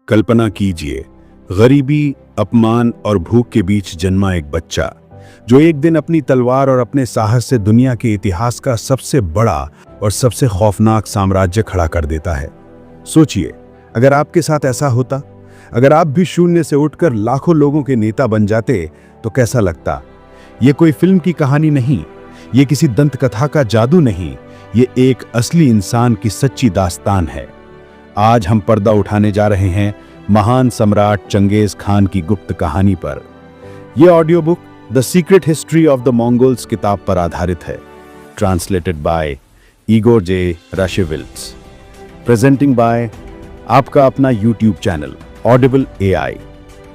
कल्पना कीजिए, गरीबी, अपमान और भूख के बीच जन्मा एक बच्चा जो एक दिन अपनी तलवार और अपने साहस से दुनिया के इतिहास का सबसे बड़ा और सबसे खौफनाक साम्राज्य खड़ा कर देता है। सोचिए, अगर आपके साथ ऐसा होता, अगर आप भी शून्य से उठकर लाखों लोगों के नेता बन जाते तो कैसा लगता। ये कोई फिल्म की कहानी नहीं, ये किसी दंत कथा का जादू नहीं, ये एक असली इंसान की सच्ची दास्तान है। आज हम पर्दा उठाने जा रहे हैं महान सम्राट चंगेज खान की गुप्त कहानी पर। यह audio book the secret history of the Mongols किताब पर आधारित है, translated by Igor J Rachewiltz, presenting by आपका अपना यूट्यूब चैनल ऑडिबल AI।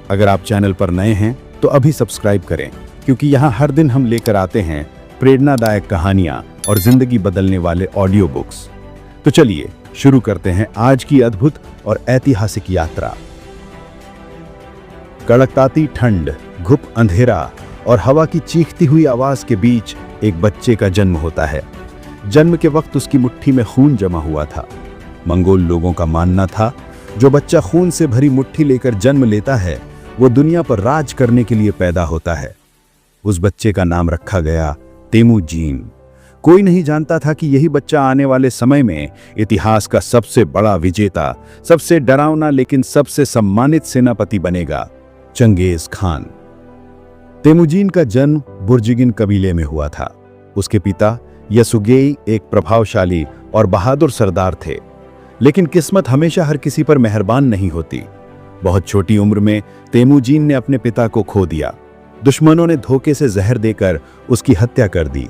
अगर आप चैनल पर नए हैं तो अभी सब्सक्राइब करें, क्योंकि यहाँ हर दिन हम लेकर आते हैं प्रेरणादायक कहानियां और जिंदगी बदलने वाले ऑडियो बुक्स। तो चलिए शुरू करते हैं आज की अद्भुत और ऐतिहासिक यात्रा। कड़कताती ठंड, घुप अंधेरा और हवा की चीखती हुई आवाज के बीच एक बच्चे का जन्म होता है। जन्म के वक्त उसकी मुट्ठी में खून जमा हुआ था। मंगोल लोगों का मानना था, जो बच्चा खून से भरी मुट्ठी लेकर जन्म लेता है वो दुनिया पर राज करने के लिए पैदा होता है। उस बच्चे का नाम रखा गया तेमुजीन। कोई नहीं जानता था कि यही बच्चा आने वाले समय में इतिहास का सबसे बड़ा विजेता, सबसे डरावना लेकिन सबसे सम्मानित सेनापति बनेगा, चंगेज खान। तेमुजीन का जन्म बुर्जिगिन कबीले में हुआ था। उसके पिता यसुगेई एक प्रभावशाली और बहादुर सरदार थे, लेकिन किस्मत हमेशा हर किसी पर मेहरबान नहीं होती। बहुत छोटी उम्र में तेमुजीन ने अपने पिता को खो दिया। दुश्मनों ने धोखे से जहर देकर उसकी हत्या कर दी।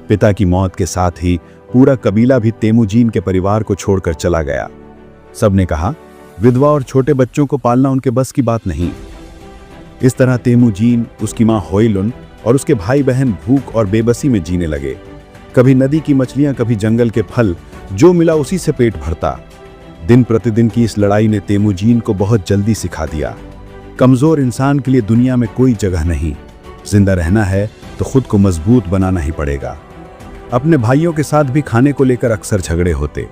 पिता की मौत के साथ ही पूरा कबीला भी तेमुजीन के परिवार को छोड़कर चला गया। सबने कहा, विधवा और छोटे बच्चों को पालना उनके बस की बात नहीं। इस तरह तेमुजीन, उसकी मां होइलुन और उसके भाई बहन भूख और बेबसी में जीने लगे। कभी नदी की मछलियां, कभी जंगल के फल, जो मिला उसी से पेट भरता। दिन प्रतिदिन की इस लड़ाई ने तेमुजीन को बहुत जल्दी सिखा दिया, कमजोर इंसान के लिए दुनिया में कोई जगह नहीं। जिंदा रहना है तो खुद को मजबूत बनाना ही पड़ेगा। अपने भाइयों के साथ भी खाने को लेकर अक्सर झगड़े होते।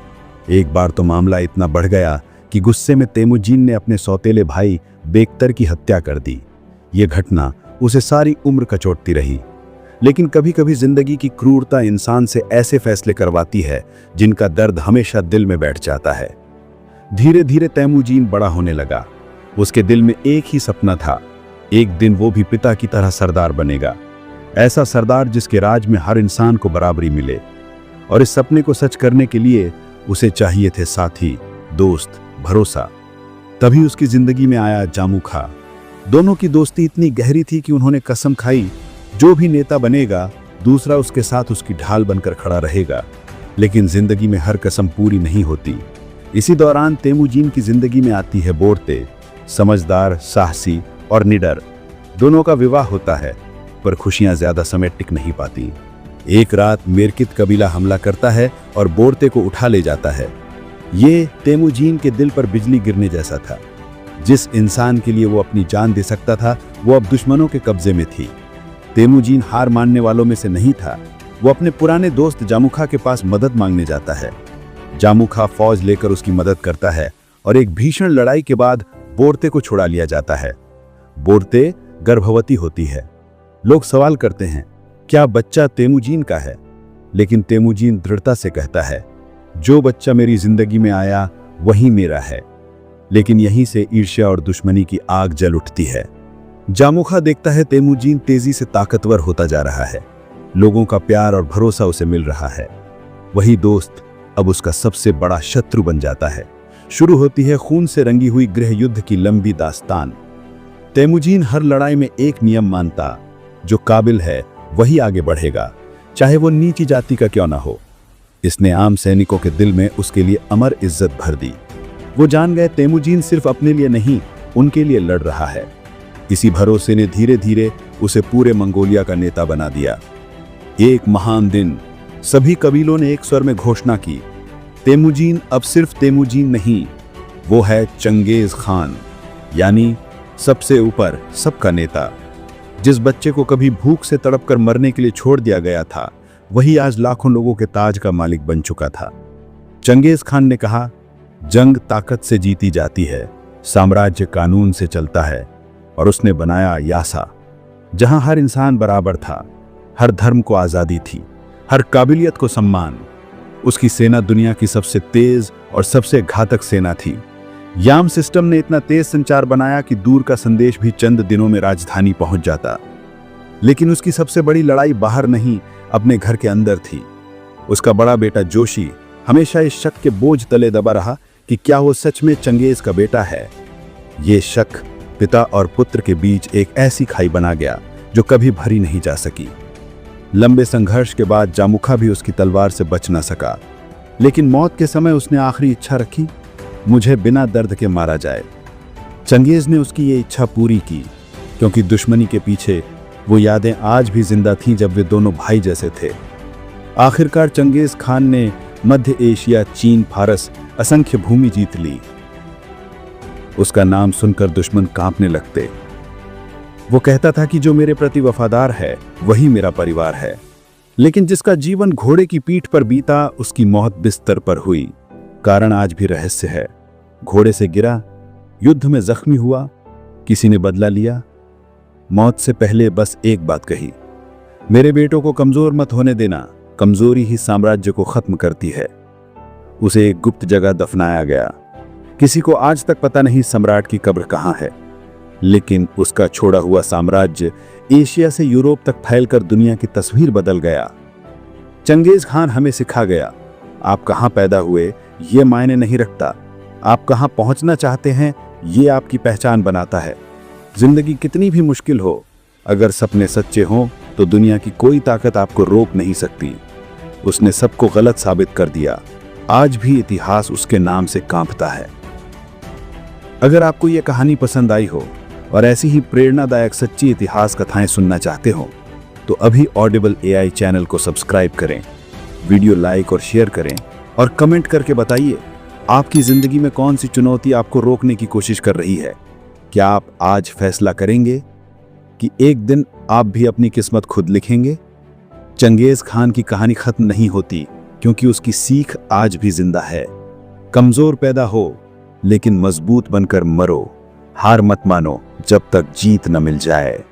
एक बार तो मामला इतना बढ़ गया कि गुस्से में तेमुजीन ने अपने सौतेले भाई बेकतर की हत्या कर दी। यह घटना उसे सारी उम्र कचोटती रही। लेकिन कभी कभी जिंदगी की क्रूरता इंसान से ऐसे फैसले करवाती है जिनका दर्द हमेशा दिल में बैठ जाता है। धीरे धीरे तेमुजीन बड़ा होने लगा। उसके दिल में एक ही सपना था, एक दिन वो भी पिता की तरह सरदार बनेगा। ऐसा सरदार जिसके राज में हर इंसान को बराबरी मिले। और इस सपने को सच करने के लिए उसे चाहिए थे साथी, दोस्त, भरोसा। तभी उसकी जिंदगी में आया जामू खा। दोनों की दोस्ती इतनी गहरी थी कि उन्होंने कसम खाई, जो भी नेता बनेगा दूसरा उसके साथ उसकी ढाल बनकर खड़ा रहेगा। लेकिन जिंदगी में हर कसम पूरी नहीं होती। इसी दौरान तेमुजीन की जिंदगी में आती है बोरते, समझदार, साहसी और निडर। दोनों का विवाह होता है, पर खुशियां ज्यादा समय टिक नहीं पाती। एक रात मेरकित कबीला हमला करता है और बोरते को उठा ले जाता है। ये तेमुजीन के दिल पर बिजली गिरने जैसा था। जिस इंसान के लिए वो अपनी जान दे सकता था, वो अब दुश्मनों के कब्जे में थी। तेमुजीन हार मानने वालों में से नहीं था। वो अपने पुराने दोस्त जामुखा के पास मदद मांगने जाता है। जामुखा फौज लेकर उसकी मदद करता है और एक भीषण लड़ाई के बाद बोरते को छुड़ा लिया जाता है। बोरते गर्भवती होती है। लोग सवाल करते हैं, क्या बच्चा तेमुजीन का है? लेकिन तेमुजीन दृढ़ता से कहता है, जो बच्चा मेरी जिंदगी में आया वही मेरा है। लेकिन यहीं से ईर्ष्या और दुश्मनी की आग जल उठती है। जामुखा देखता है तेमुजीन तेजी से ताकतवर होता जा रहा है। लोगों का प्यार और भरोसा उसे मिल रहा है। वही दोस्त अब उसका सबसे बड़ा शत्रु बन जाता है। शुरू होती है खून से रंगी हुई गृह युद्ध की लंबी दास्तान। तेमुजीन हर लड़ाई में एक नियम मानता, जो काबिल है वही आगे बढ़ेगा, चाहे वो नीची जाति का क्यों ना हो। इसने आम सैनिकों के दिल में उसके लिए अमर इज्जत भर दी। वो जान गए तेमुजीन सिर्फ अपने लिए नहीं, उनके लिए लड़ रहा है। इसी भरोसे ने धीरे धीरे उसे पूरे मंगोलिया का नेता बना दिया। एक महान दिन सभी कबीलों ने एक स्वर में घोषणा की, तेमुजीन अब सिर्फ तेमुजीन नहीं, वो है चंगेज खान, यानी सबसे ऊपर सबका नेता। जिस बच्चे को कभी भूख से तड़पकर मरने के लिए छोड़ दिया गया था, वही आज लाखों लोगों के ताज का मालिक बन चुका था। चंगेज खान ने कहा, जंग ताकत से जीती जाती है, साम्राज्य कानून से चलता है और उसने बनाया यासा, जहां हर इंसान बराबर था, हर धर्म को आजादी थी, हर काबिलियत को सम्मान। उसकी सेना दुनिया की सबसे तेज और सबसे घातक सेना थी। याम सिस्टम ने इतना तेज संचार बनाया कि दूर का संदेश भी चंद दिनों में राजधानी पहुंच जाता। लेकिन उसकी सबसे बड़ी लड़ाई बाहर नहीं, अपने घर के अंदर थी। उसका बड़ा बेटा जोशी हमेशा इस शक के बोझ तले दबा रहा कि क्या वो सच में चंगेज का बेटा है। ये शक पिता और पुत्र के बीच एक ऐसी खाई बना गया जो कभी भरी नहीं जा सकी। लंबे संघर्ष के बाद जामुखा भी उसकी तलवार से बच न सका, लेकिन मौत के समय उसने आखिरी इच्छा रखी, मुझे बिना दर्द के मारा जाए। चंगेज ने उसकी ये इच्छा पूरी की, क्योंकि दुश्मनी के पीछे वो यादें आज भी जिंदा थीं जब वे दोनों भाई जैसे थे। आखिरकार चंगेज खान ने मध्य एशिया, चीन, फारस असंख्य भूमि जीत ली। उसका नाम सुनकर दुश्मन कांपने लगते। वो कहता था कि जो मेरे प्रति वफादार है वही मेरा परिवार है। लेकिन जिसका जीवन घोड़े की पीठ पर बीता, उसकी मौत बिस्तर पर हुई। कारण आज भी रहस्य है। घोड़े से गिरा, युद्ध में जख्मी हुआ, किसी ने बदला लिया। मौत से पहले बस एक बात कही, मेरे बेटों को कमजोर मत होने देना, कमजोरी ही साम्राज्य को खत्म करती है। उसे एक गुप्त जगह दफनाया गया। किसी को आज तक पता नहीं सम्राट की कब्र कहाँ है, लेकिन उसका छोड़ा हुआ साम्राज्य एशिया से यूरोप तक फैलकर दुनिया की तस्वीर बदल गया। चंगेज खान हमें सिखा गया, आप कहाँ पैदा हुए ये मायने नहीं रखता, आप कहाँ पहुंचना चाहते हैं ये आपकी पहचान बनाता है। जिंदगी कितनी भी मुश्किल हो, अगर सपने सच्चे हों तो दुनिया की कोई ताकत आपको रोक नहीं सकती। उसने सबको गलत साबित कर दिया। आज भी इतिहास उसके नाम से कांपता है। अगर आपको यह कहानी पसंद आई हो और ऐसी ही प्रेरणादायक सच्ची इतिहास कथाएं सुनना चाहते हो तो अभी ऑडिबल एआई चैनल को सब्सक्राइब करें, वीडियो लाइक और शेयर करें और कमेंट करके बताइए आपकी जिंदगी में कौन सी चुनौती आपको रोकने की कोशिश कर रही है। क्या आप आज फैसला करेंगे कि एक दिन आप भी अपनी किस्मत खुद लिखेंगे? चंगेज खान की कहानी खत्म नहीं होती, क्योंकि उसकी सीख आज भी जिंदा है। कमजोर पैदा हो लेकिन मजबूत बनकर मरो, हार मत मानो जब तक जीत न मिल जाए।